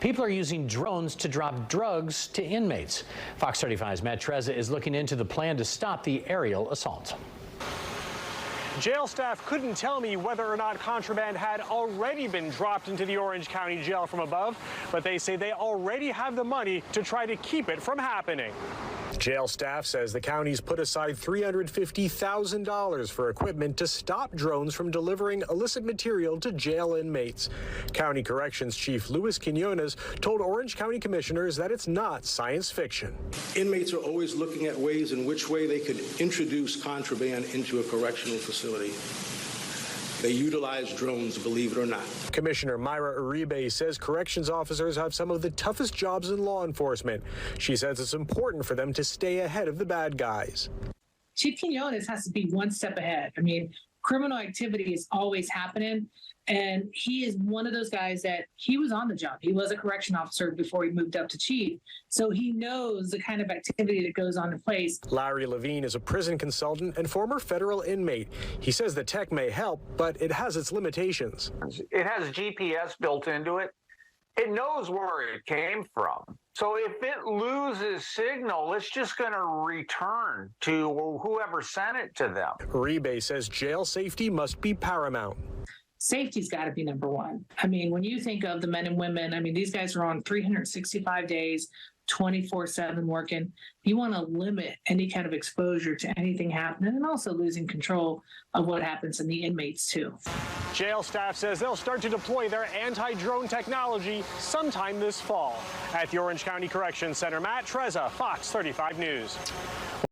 People are using drones to drop drugs to inmates. Fox 35's Matt Trezza is looking into the plan to stop the aerial assault. Jail staff couldn't tell me whether or not contraband had already been dropped into the Orange County Jail from above, but they say they already have the money to try to keep it from happening. Jail staff says the county's put aside $350,000 for equipment to stop drones from delivering illicit material to jail inmates. County Corrections Chief Luis Quinones told Orange County commissioners that it's not science fiction. Inmates are always looking at ways in which way they could introduce contraband into a correctional facility. They utilize drones, believe it or not. Commissioner Myra Uribe says corrections officers have some of the toughest jobs in law enforcement. She says it's important for them to stay ahead of the bad guys. Chief Quinones has to be one step ahead. I mean, criminal activity is always happening. And he is one of those guys that he was on the job. He was a correction officer before he moved up to chief. So he knows the kind of activity that goes on in place. Larry Levine is a prison consultant and former federal inmate. He says the tech may help, but it has its limitations. It has GPS built into it. It knows where it came from. So if it loses signal, it's just going to return to whoever sent it to them. Uribe says jail safety must be paramount. Safety's got to be number one. I mean, when you think of the men and women, I mean, these guys are on 365 days, 24/7 working. You want to limit any kind of exposure to anything happening and also losing control of what happens in the inmates, too. Jail staff says they'll start to deploy their anti-drone technology sometime this fall. At the Orange County Corrections Center, Matt Trezza, Fox 35 News.